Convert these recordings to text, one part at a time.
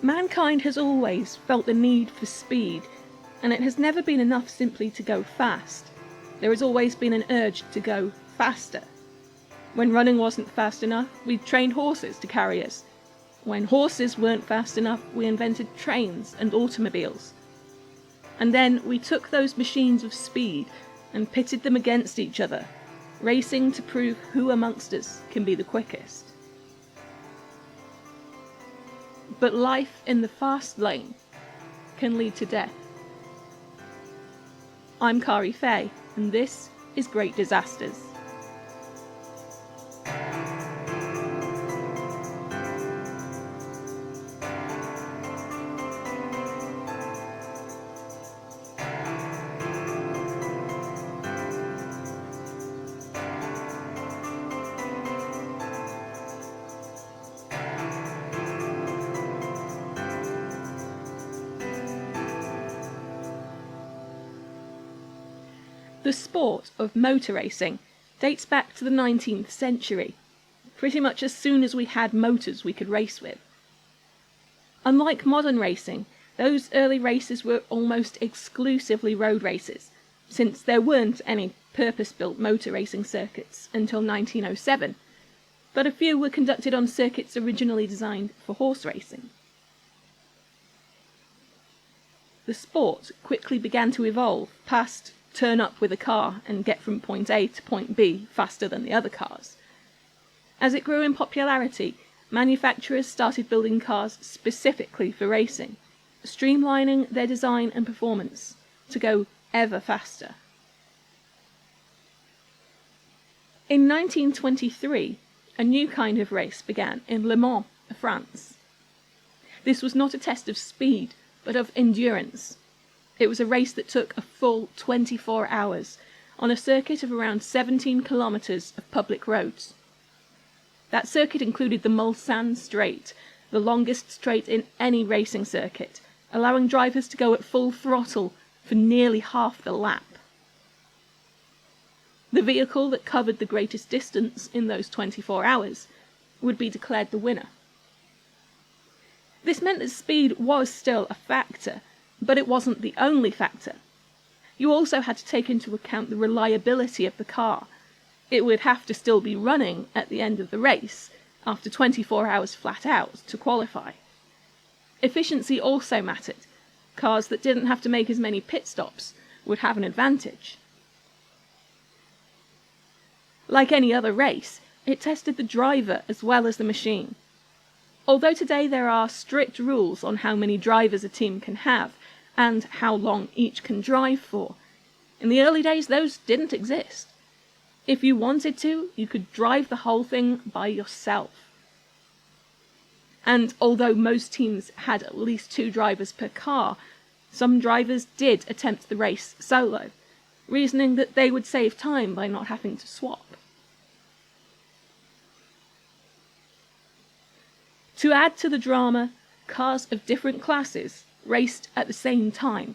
Mankind has always felt the need for speed, and it has never been enough simply to go fast. There has always been an urge to go faster. When running wasn't fast enough, we trained horses to carry us. When horses weren't fast enough, we invented trains and automobiles. And then we took those machines of speed and pitted them against each other, racing to prove who amongst us can be the quickest. But life in the fast lane can lead to death. I'm Kari Fay, and this is Great Disasters. The sport of motor racing dates back to the 19th century, pretty much as soon as we had motors we could race with. Unlike modern racing, those early races were almost exclusively road races, since there weren't any purpose-built motor racing circuits until 1907, but a few were conducted on circuits originally designed for horse racing. The sport quickly began to evolve past turn up with a car and get from point A to point B faster than the other cars. As it grew in popularity, manufacturers started building cars specifically for racing, streamlining their design and performance to go ever faster. In 1923, a new kind of race began in Le Mans, France. This was not a test of speed, but of endurance. It was a race that took a full 24 hours on a circuit of around 17 kilometres of public roads. That circuit included the Mulsanne Straight, the longest straight in any racing circuit, allowing drivers to go at full throttle for nearly half the lap. The vehicle that covered the greatest distance in those 24 hours would be declared the winner. This meant that speed was still a factor, but it wasn't the only factor. You also had to take into account the reliability of the car. It would have to still be running at the end of the race, after 24 hours flat out, to qualify. Efficiency also mattered. Cars that didn't have to make as many pit stops would have an advantage. Like any other race, it tested the driver as well as the machine. Although today there are strict rules on how many drivers a team can have, and how long each can drive for, in the early days those didn't exist. If you wanted to, you could drive the whole thing by yourself. And although most teams had at least 2 drivers per car, some drivers did attempt the race solo, reasoning that they would save time by not having to swap. To add to the drama, cars of different classes raced at the same time.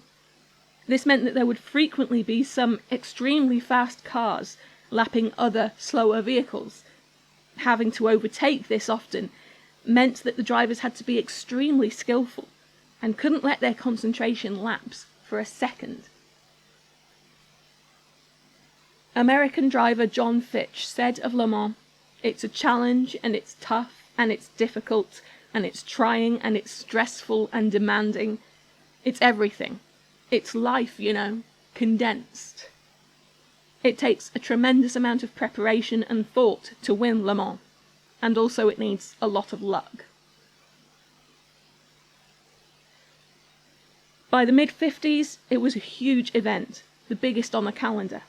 This meant that there would frequently be some extremely fast cars lapping other, slower vehicles. Having to overtake this often meant that the drivers had to be extremely skillful and couldn't let their concentration lapse for a second. American driver John Fitch said of Le Mans, "It's a challenge, and it's tough, and it's difficult, and it's trying, and it's stressful and demanding. It's everything. It's life, condensed." It takes a tremendous amount of preparation and thought to win Le Mans, and also it needs a lot of luck. By the mid-50s, it was a huge event, the biggest on the calendar.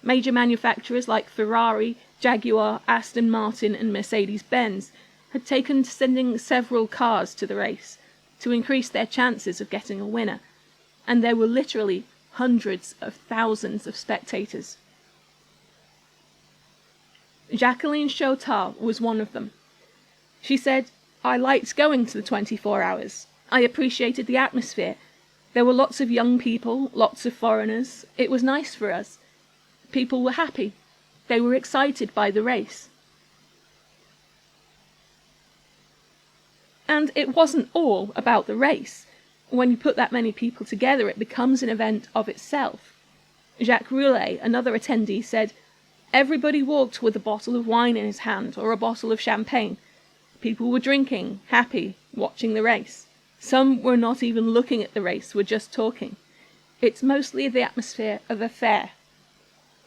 Major manufacturers like Ferrari, Jaguar, Aston Martin and Mercedes-Benz had taken to sending several cars to the race to increase their chances of getting a winner, and there were literally hundreds of thousands of spectators. Jacqueline Chautar was one of them. She said, "I liked going to the 24 hours. I appreciated the atmosphere. There were lots of young people, lots of foreigners. It was nice for us. People were happy. They were excited by the race." And it wasn't all about the race. When you put that many people together, it becomes an event of itself. Jacques Roulet, another attendee, said, "Everybody walked with a bottle of wine in his hand or a bottle of champagne. People were drinking, happy, watching the race. Some were not even looking at the race, were just talking. It's mostly the atmosphere of a fair.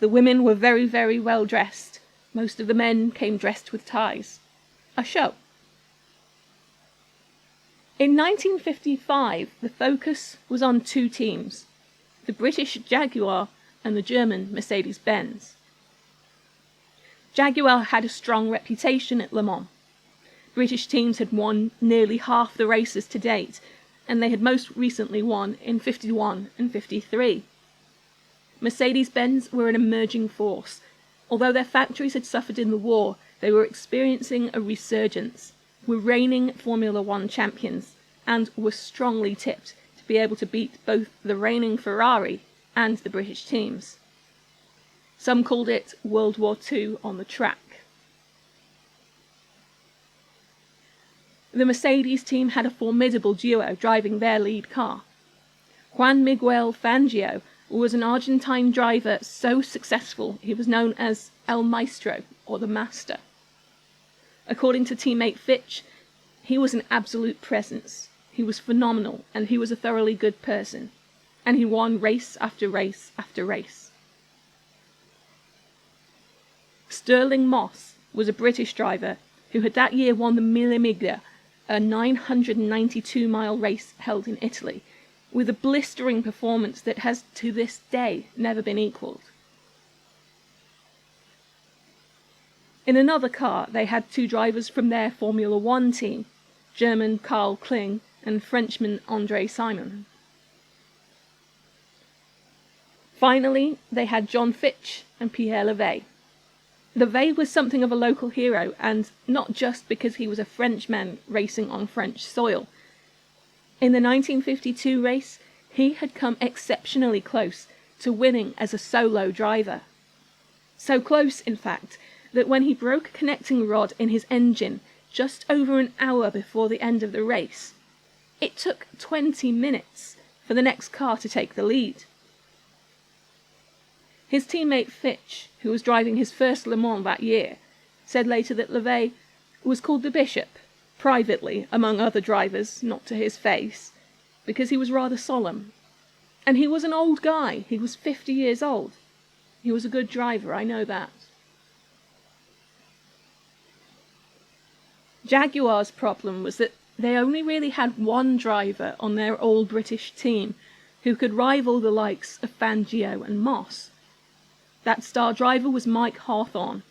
The women were very, very well dressed. Most of the men came dressed with ties. A show." In 1955, the focus was on two teams, the British Jaguar and the German Mercedes-Benz. Jaguar had a strong reputation at Le Mans. British teams had won nearly half the races to date, and they had most recently won in 51 and 53. Mercedes-Benz were an emerging force. Although their factories had suffered in the war, they were experiencing a resurgence, were reigning Formula One champions, and were strongly tipped to be able to beat both the reigning Ferrari and the British teams. Some called it World War II on the track. The Mercedes team had a formidable duo driving their lead car. Juan Miguel Fangio was an Argentine driver so successful he was known as El Maestro, or the Master. According to teammate Fitch, he was an absolute presence. He was phenomenal, and he was a thoroughly good person. And he won race after race after race. Stirling Moss was a British driver who had that year won the Mille Miglia, a 992-mile race held in Italy, with a blistering performance that has to this day never been equalled. In another car, they had two drivers from their Formula One team, German Karl Kling and Frenchman André Simon. Finally, they had John Fitch and Pierre Levay. Levay was something of a local hero, and not just because he was a Frenchman racing on French soil. In the 1952 race, he had come exceptionally close to winning as a solo driver. So close, in fact, that when he broke a connecting rod in his engine just over an hour before the end of the race, it took 20 minutes for the next car to take the lead. His teammate Fitch, who was driving his first Le Mans that year, said later that Levay was called the Bishop, privately among other drivers, not to his face, because he was rather solemn. And he was an old guy. He was 50 years old. He was a good driver, I know that. Jaguar's problem was that they only really had one driver on their all-British team who could rival the likes of Fangio and Moss. That star driver was Mike Hawthorn.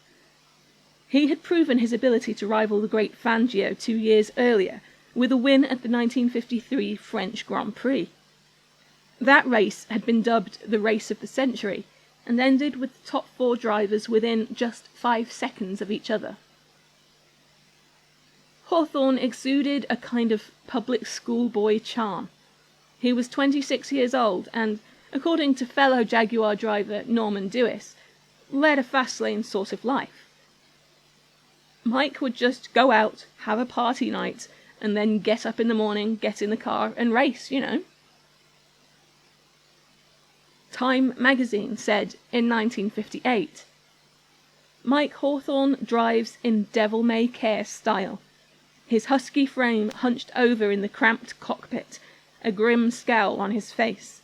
He had proven his ability to rival the great Fangio 2 years earlier with a win at the 1953 French Grand Prix. That race had been dubbed the race of the century and ended with the top 4 drivers within just 5 seconds of each other. Hawthorn exuded a kind of public schoolboy charm. He was 26 years old and, according to fellow Jaguar driver Norman Dewis, led a fast-lane sort of life. Mike would just go out, have a party night, and then get up in the morning, get in the car, and race, you know. Time magazine said in 1958, "Mike Hawthorn drives in devil-may-care style. His husky frame hunched over in the cramped cockpit, a grim scowl on his face.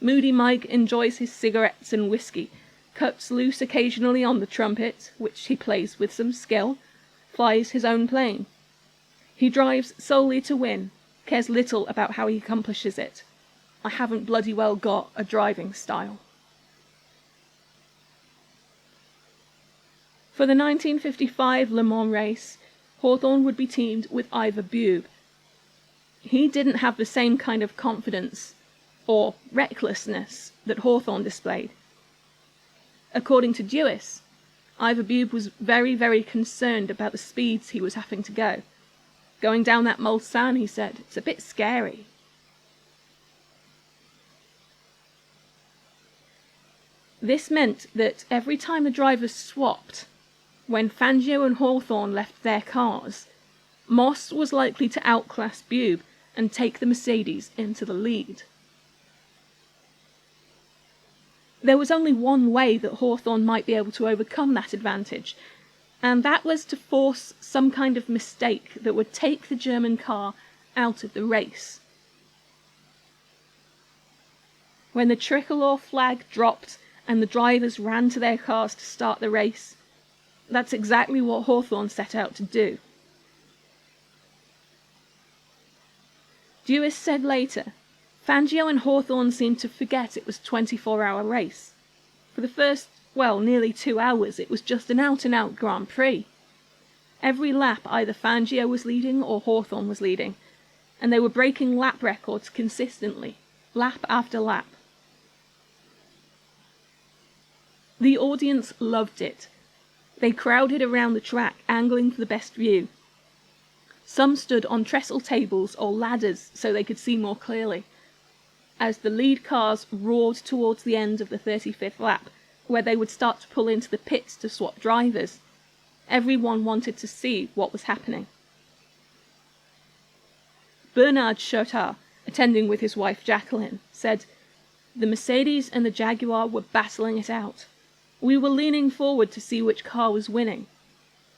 Moody Mike enjoys his cigarettes and whiskey, cuts loose occasionally on the trumpet, which he plays with some skill, flies his own plane. He drives solely to win, cares little about how he accomplishes it. I haven't bloody well got a driving style." For the 1955 Le Mans race, Hawthorn would be teamed with Ivor Bube. He didn't have the same kind of confidence or recklessness that Hawthorn displayed. According to Dewis, Ivor Bube was very, very concerned about the speeds he was having to go. "Going down that Mulsanne," he said, "it's a bit scary." This meant that every time the drivers swapped, when Fangio and Hawthorn left their cars, Moss was likely to outclass Bube and take the Mercedes into the lead. There was only one way that Hawthorn might be able to overcome that advantage, and that was to force some kind of mistake that would take the German car out of the race. When the tricolour flag dropped and the drivers ran to their cars to start the race, that's exactly what Hawthorn set out to do. Dewis said later, Fangio and Hawthorn seemed to forget it was a 24-hour race. For the first, nearly 2 hours, it was just an out-and-out Grand Prix. Every lap either Fangio was leading or Hawthorn was leading, and they were breaking lap records consistently, lap after lap. The audience loved it. They crowded around the track, angling for the best view. Some stood on trestle tables or ladders so they could see more clearly. As the lead cars roared towards the end of the 35th lap, where they would start to pull into the pits to swap drivers, everyone wanted to see what was happening. Bernard Chotard, attending with his wife Jacqueline, said, "The Mercedes and the Jaguar were battling it out. We were leaning forward to see which car was winning,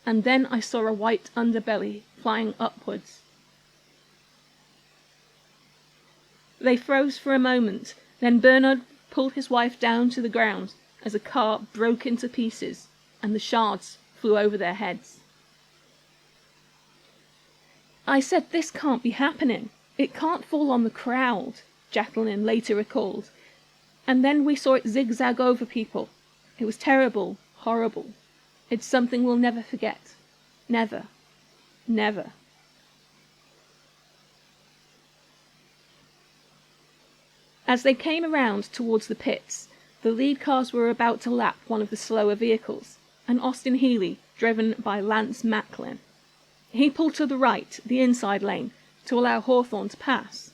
and then I saw a white underbelly flying upwards." They froze for a moment, then Bernard pulled his wife down to the ground as a car broke into pieces and the shards flew over their heads. "I said this can't be happening. It can't fall on the crowd," Jacqueline later recalled. "And then we saw it zigzag over people. It was terrible, horrible. It's something we'll never forget. Never. Never." As they came around towards the pits, the lead cars were about to lap one of the slower vehicles, an Austin Healey driven by Lance Macklin. He pulled to the right, the inside lane, to allow Hawthorn to pass.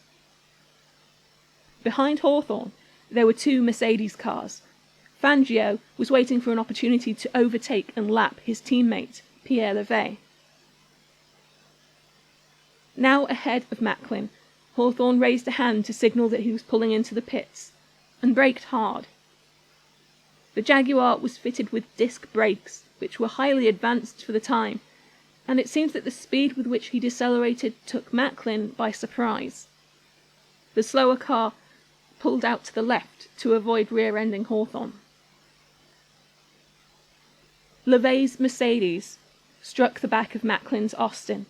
Behind Hawthorn, there were 2 Mercedes cars. Fangio was waiting for an opportunity to overtake and lap his teammate, Pierre Levay. Now ahead of Macklin, Hawthorn raised a hand to signal that he was pulling into the pits, and braked hard. The Jaguar was fitted with disc brakes, which were highly advanced for the time, and it seems that the speed with which he decelerated took Macklin by surprise. The slower car pulled out to the left to avoid rear-ending Hawthorn. Levay's Mercedes struck the back of Macklin's Austin,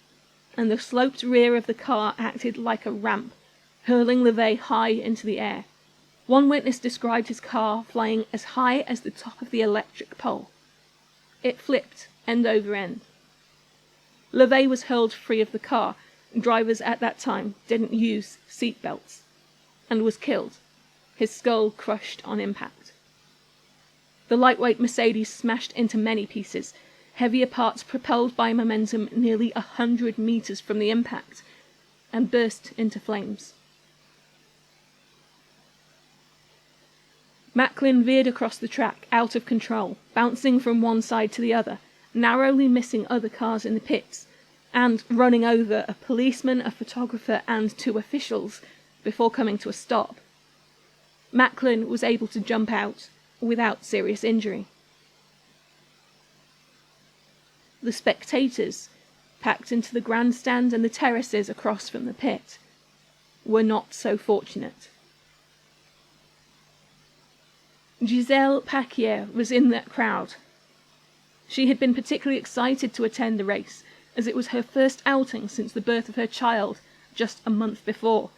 and the sloped rear of the car acted like a ramp, hurling Levay high into the air. One witness described his car flying as high as the top of the electric pole. It flipped end over end. Levay was hurled free of the car, and drivers at that time didn't use seat belts, and was killed, his skull crushed on impact. The lightweight Mercedes smashed into many pieces, heavier parts propelled by momentum nearly 100 meters from the impact, and burst into flames. Macklin veered across the track, out of control, bouncing from one side to the other, narrowly missing other cars in the pits, and running over a policeman, a photographer, and 2 officials before coming to a stop. Macklin was able to jump out without serious injury. The spectators, packed into the grandstand and the terraces across from the pit, were not so fortunate. Gisèle Paquier was in that crowd. She had been particularly excited to attend the race, as it was her first outing since the birth of her child just a month before,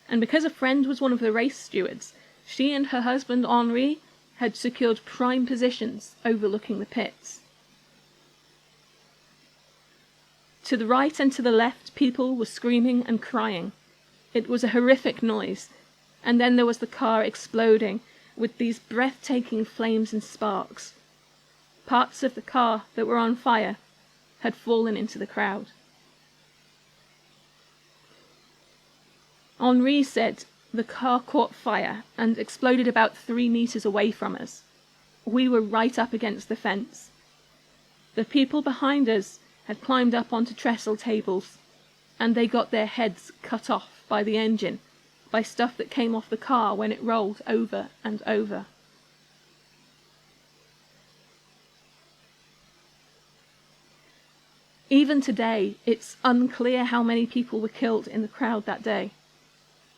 and because a friend was one of the race stewards, she and her husband Henri had secured prime positions overlooking the pits. To the right and to the left, people were screaming and crying. It was a horrific noise, and then there was the car exploding with these breathtaking flames and sparks. Parts of the car that were on fire had fallen into the crowd. Henri said, "The car caught fire and exploded about 3 meters away from us. We were right up against the fence. The people behind us had climbed up onto trestle tables, and they got their heads cut off by the engine, by stuff that came off the car when it rolled over and over. Even today, it's unclear how many people were killed in the crowd that day.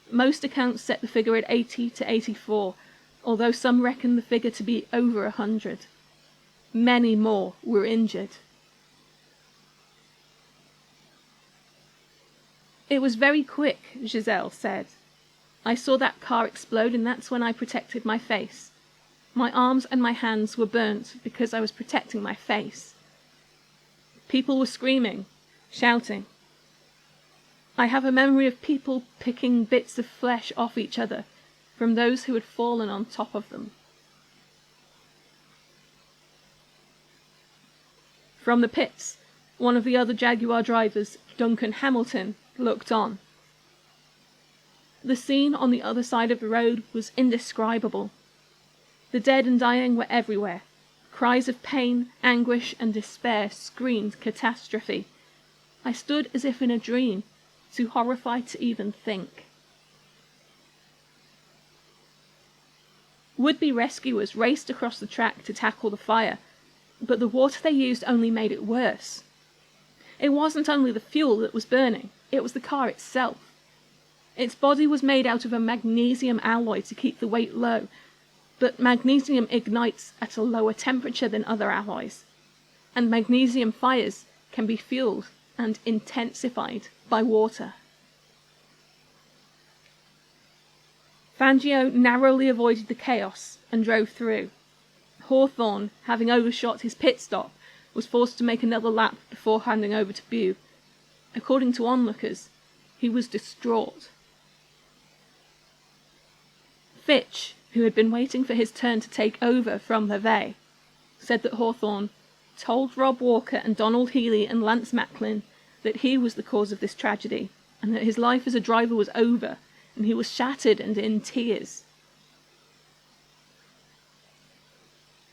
Most accounts set the figure at 80 to 84, although some reckon the figure to be over 100. Many more were injured. "It was very quick," Giselle said. "I saw that car explode, and that's when I protected my face. My arms and my hands were burnt because I was protecting my face. People were screaming, shouting. I have a memory of people picking bits of flesh off each other from those who had fallen on top of them." From the pits, one of the other Jaguar drivers, Duncan Hamilton, looked on. The scene on the other side of the road was indescribable. The dead and dying were everywhere. Cries of pain, anguish, and despair screamed catastrophe. I stood as if in a dream, too horrified to even think. Would-be rescuers raced across the track to tackle the fire, but the water they used only made it worse. It wasn't only the fuel that was burning, it was the car itself. Its body was made out of a magnesium alloy to keep the weight low, but magnesium ignites at a lower temperature than other alloys, and magnesium fires can be fueled and intensified by water. Fangio narrowly avoided the chaos and drove through. Hawthorne, having overshot his pit stop, was forced to make another lap before handing over to Bew. According to onlookers, he was distraught. Fitch, who had been waiting for his turn to take over from Levay, said that Hawthorne told Rob Walker and Donald Healy and Lance Macklin that he was the cause of this tragedy, and that his life as a driver was over, and he was shattered and in tears.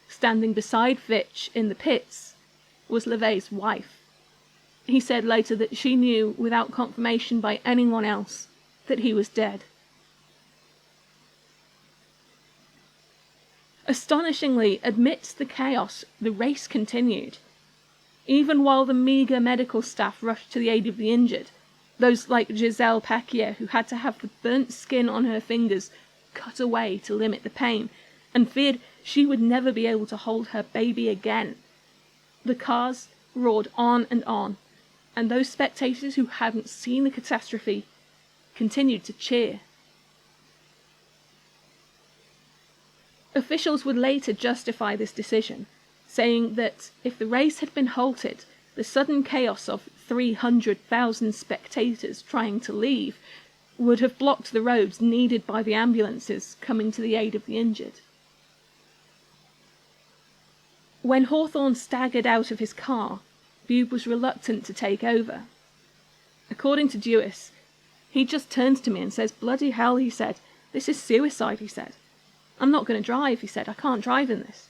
Standing beside Fitch in the pits was Levay's wife. He said later that she knew, without confirmation by anyone else, that he was dead. Astonishingly, amidst the chaos, the race continued. Even while the meagre medical staff rushed to the aid of the injured, those like Giselle Paquier, who had to have the burnt skin on her fingers cut away to limit the pain, and feared she would never be able to hold her baby again. The cars roared on, and those spectators who hadn't seen the catastrophe continued to cheer. Officials would later justify this decision, saying that if the race had been halted, the sudden chaos of 300,000 spectators trying to leave would have blocked the roads needed by the ambulances coming to the aid of the injured. When Hawthorne staggered out of his car, Bew was reluctant to take over. According to Dewis, he just turns to me and says, "Bloody hell," he said, "this is suicide," he said. "I'm not going to drive," he said. "I can't drive in this."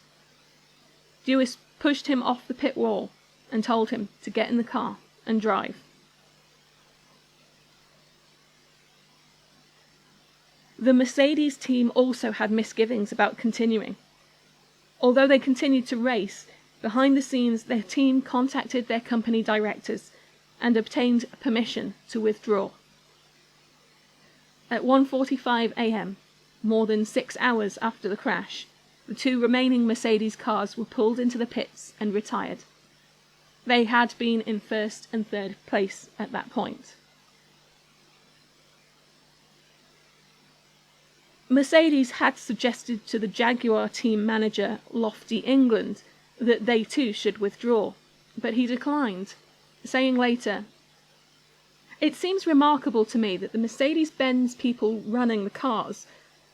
Dewis pushed him off the pit wall and told him to get in the car and drive. The Mercedes team also had misgivings about continuing. Although they continued to race, behind the scenes their team contacted their company directors and obtained permission to withdraw. At 1:45 a.m., more than 6 hours after the crash, the two remaining Mercedes cars were pulled into the pits and retired. They had been in first and third place at that point. Mercedes had suggested to the Jaguar team manager, Lofty England, that they too should withdraw, but he declined, saying later, "It seems remarkable to me that the Mercedes-Benz people running the cars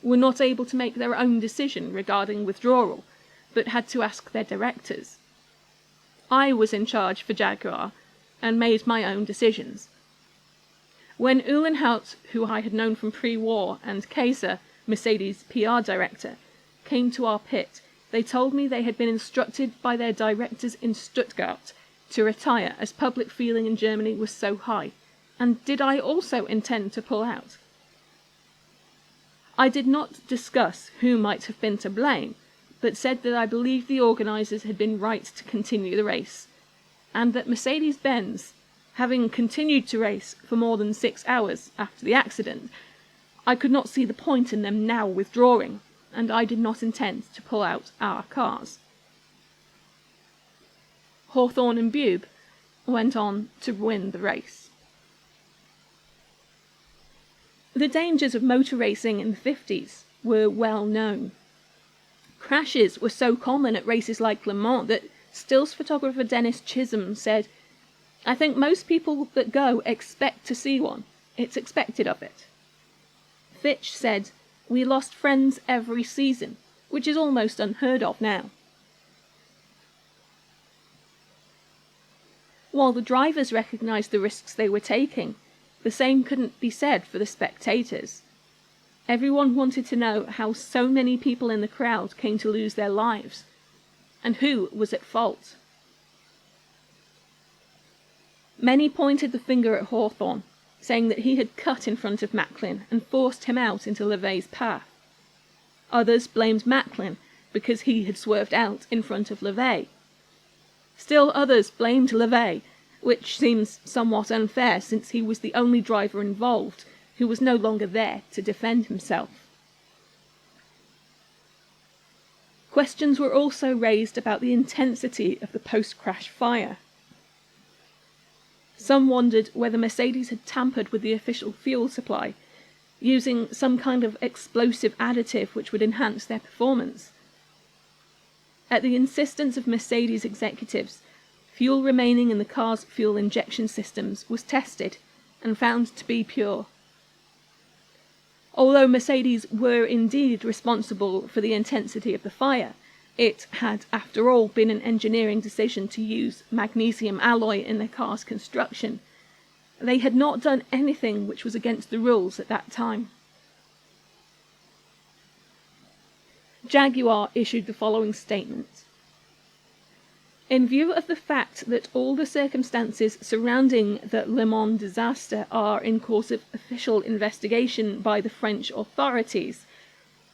were not able to make their own decision regarding withdrawal, but had to ask their directors. I was in charge for Jaguar and made my own decisions." When Uhlenhaut, who I had known from pre-war, and Kaiser, Mercedes' PR director, came to our pit, they told me they had been instructed by their directors in Stuttgart to retire as public feeling in Germany was so high? And did I also intend to pull out? I did not discuss who might have been to blame, but said that I believed the organisers had been right to continue the race, and that Mercedes-Benz, having continued to race for more than 6 hours after the accident, I could not see the point in them now withdrawing, and I did not intend to pull out our cars. Hawthorn and Bube went on to win the race. The dangers of motor racing in the 50s were well known. Crashes were so common at races like Le Mans that stills photographer Dennis Chisholm said, "I think most people that go expect to see one. It's expected of it." Fitch said, "We lost friends every season," which is almost unheard of now. While the drivers recognised the risks they were taking, the same couldn't be said for the spectators. Everyone wanted to know how so many people in the crowd came to lose their lives, and who was at fault. Many pointed the finger at Hawthorn, saying that he had cut in front of Macklin and forced him out into Levay's path. Others blamed Macklin because he had swerved out in front of Levay. Still others blamed Levay, which seems somewhat unfair since he was the only driver involved who was no longer there to defend himself. Questions were also raised about the intensity of the post-crash fire. Some wondered whether Mercedes had tampered with the official fuel supply, using some kind of explosive additive which would enhance their performance. At the insistence of Mercedes executives, fuel remaining in the car's fuel injection systems was tested and found to be pure. Although Mercedes were indeed responsible for the intensity of the fire, it had, after all, been an engineering decision to use magnesium alloy in their car's construction. They had not done anything which was against the rules at that time. Jaguar issued the following statement. In view of the fact that all the circumstances surrounding the Le Mans disaster are in course of official investigation by the French authorities,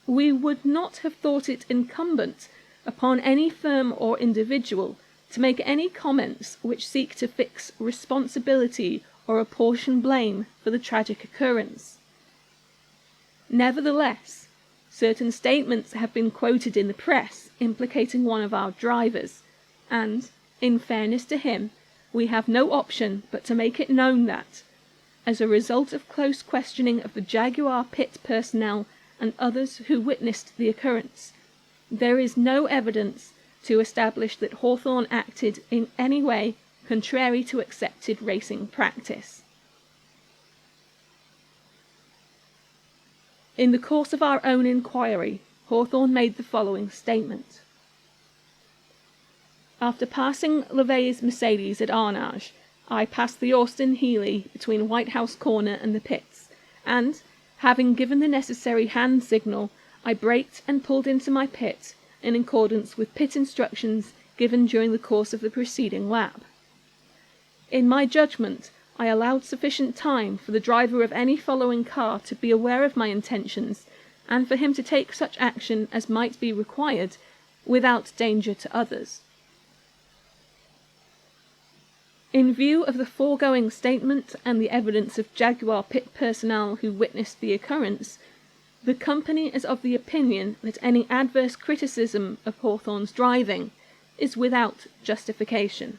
we would not have thought it incumbent upon any firm or individual to make any comments which seek to fix responsibility or apportion blame for the tragic occurrence. Nevertheless, certain statements have been quoted in the press implicating one of our drivers, and, in fairness to him, we have no option but to make it known that, as a result of close questioning of the Jaguar pit personnel and others who witnessed the occurrence, there is no evidence to establish that Hawthorn acted in any way contrary to accepted racing practice. In the course of our own inquiry, Hawthorn made the following statement. After passing Levay's Mercedes at Arnage, I passed the Austin Healey between White House Corner and the pits, and, having given the necessary hand signal, I braked and pulled into my pit in accordance with pit instructions given during the course of the preceding lap. In my judgment, I allowed sufficient time for the driver of any following car to be aware of my intentions, and for him to take such action as might be required, without danger to others. In view of the foregoing statement and the evidence of Jaguar pit personnel who witnessed the occurrence, the company is of the opinion that any adverse criticism of Hawthorn's driving is without justification.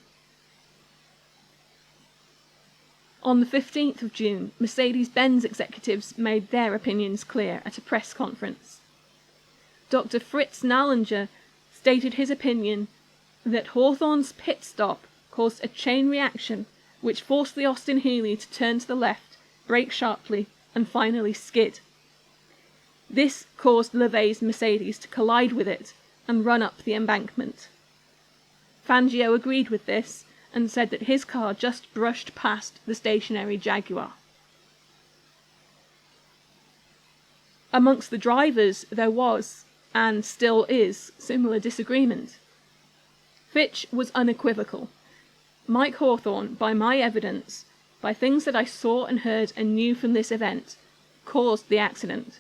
On the 15th of June, Mercedes-Benz executives made their opinions clear at a press conference. Dr. Fritz Nallinger stated his opinion that Hawthorn's pit stop caused a chain reaction which forced the Austin Healey to turn to the left, brake sharply, and finally skid. This caused Levay's Mercedes to collide with it and run up the embankment. Fangio agreed with this and said that his car just brushed past the stationary Jaguar. Amongst the drivers there was, and still is, similar disagreement. Fitch was unequivocal. Mike Hawthorne, by my evidence, by things that I saw and heard and knew from this event, caused the accident.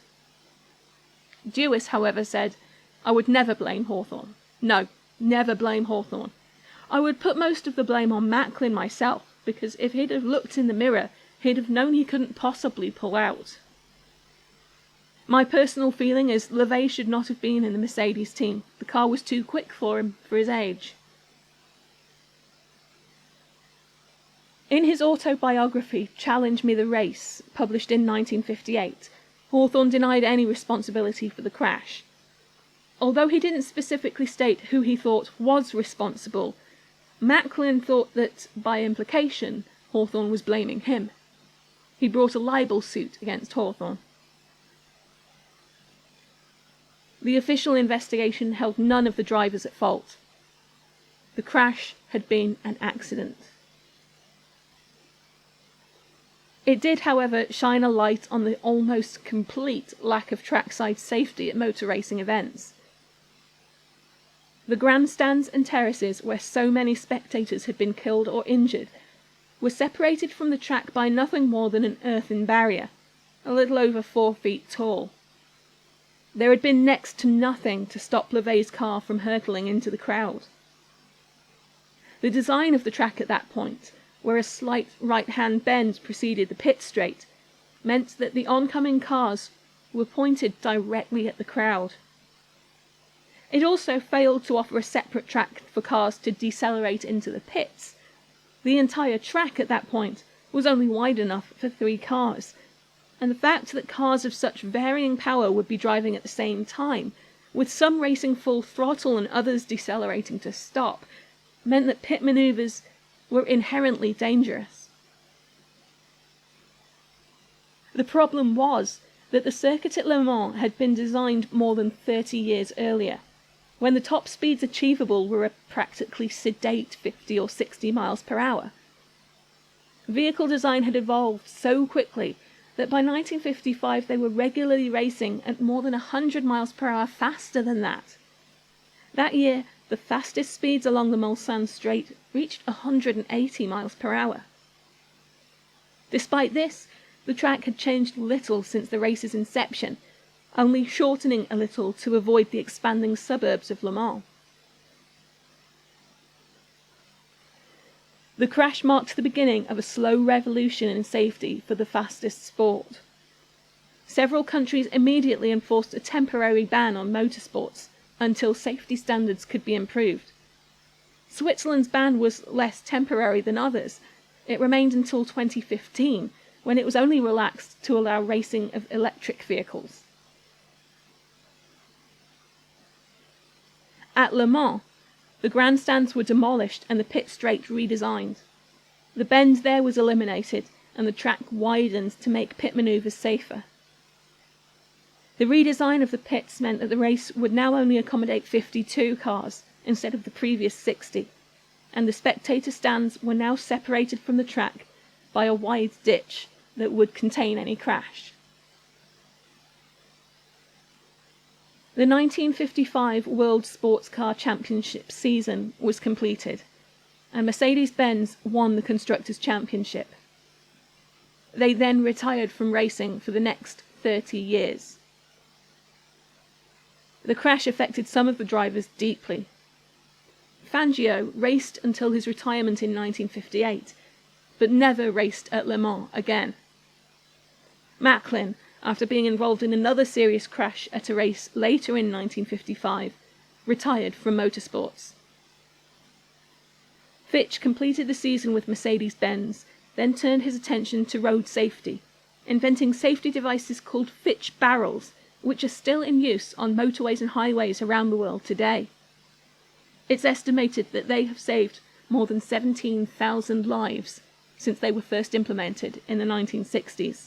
Dewis, however, said, I would never blame Hawthorne. No, never blame Hawthorne. I would put most of the blame on Macklin myself, because if he'd have looked in the mirror, he'd have known he couldn't possibly pull out. My personal feeling is LeVay should not have been in the Mercedes team. The car was too quick for him, for his age. In his autobiography, Challenge Me the Race, published in 1958, Hawthorne denied any responsibility for the crash. Although he didn't specifically state who he thought was responsible, Macklin thought that, by implication, Hawthorne was blaming him. He brought a libel suit against Hawthorne. The official investigation held none of the drivers at fault. The crash had been an accident. It did, however, shine a light on the almost complete lack of trackside safety at motor racing events. The grandstands and terraces where so many spectators had been killed or injured were separated from the track by nothing more than an earthen barrier, a little over 4 feet tall. There had been next to nothing to stop LeVay's car from hurtling into the crowd. The design of the track at that point, where a slight right-hand bend preceded the pit straight, meant that the oncoming cars were pointed directly at the crowd. It also failed to offer a separate track for cars to decelerate into the pits. The entire track at that point was only wide enough for 3 cars, and the fact that cars of such varying power would be driving at the same time, with some racing full throttle and others decelerating to stop, meant that pit maneuvers were inherently dangerous. The problem was that the circuit at Le Mans had been designed more than 30 years earlier, when the top speeds achievable were a practically sedate 50 or 60 miles per hour. Vehicle design had evolved so quickly that by 1955 they were regularly racing at more than 100 miles per hour faster than that. That year, the fastest speeds along the Mulsanne Straight reached 180 miles per hour. Despite this, the track had changed little since the race's inception, only shortening a little to avoid the expanding suburbs of Le Mans. The crash marked the beginning of a slow revolution in safety for the fastest sport. Several countries immediately enforced a temporary ban on motorsports until safety standards could be improved. Switzerland's ban was less temporary than others. It remained until 2015, when it was only relaxed to allow racing of electric vehicles. At Le Mans, the grandstands were demolished and the pit straight redesigned. The bend there was eliminated and the track widened to make pit maneuvers safer. The redesign of the pits meant that the race would now only accommodate 52 cars instead of the previous 60, and the spectator stands were now separated from the track by a wide ditch that would contain any crash. The 1955 World Sports Car Championship season was completed, and Mercedes-Benz won the Constructors' Championship. They then retired from racing for the next 30 years. The crash affected some of the drivers deeply. Fangio raced until his retirement in 1958, but never raced at Le Mans again. Macklin, after being involved in another serious crash at a race later in 1955, retired from motorsports. Fitch completed the season with Mercedes-Benz, then turned his attention to road safety, inventing safety devices called Fitch barrels, which are still in use on motorways and highways around the world today. It's estimated that they have saved more than 17,000 lives since they were first implemented in the 1960s.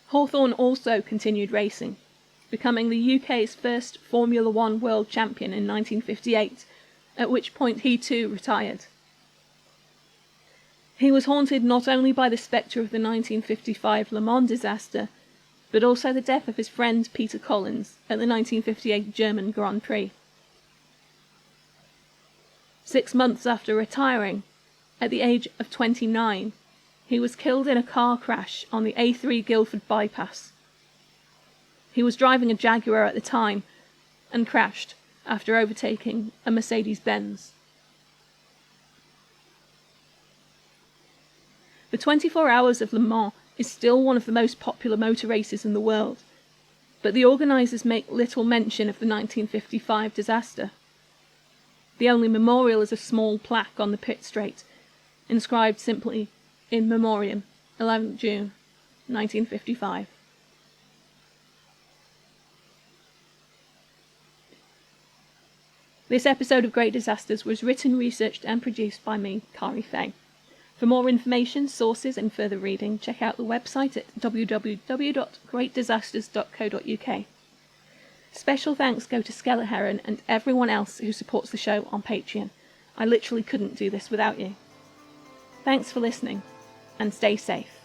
Hawthorne also continued racing, becoming the UK's first Formula One world champion in 1958, at which point he too retired. He was haunted not only by the spectre of the 1955 Le Mans disaster, but also the death of his friend Peter Collins at the 1958 German Grand Prix. 6 months after retiring, at the age of 29, he was killed in a car crash on the A3 Guildford bypass. He was driving a Jaguar at the time and crashed after overtaking a Mercedes-Benz. The 24 Hours of Le Mans is still one of the most popular motor races in the world, but the organisers make little mention of the 1955 disaster. The only memorial is a small plaque on the pit straight, inscribed simply, "In Memoriam, 11th June, 1955. This episode of Great Disasters was written, researched and produced by me, Kari Fay. For more information, sources and further reading, check out the website at www.greatdisasters.co.uk. Special thanks go to Skella Heron and everyone else who supports the show on Patreon. I literally couldn't do this without you. Thanks for listening, and stay safe.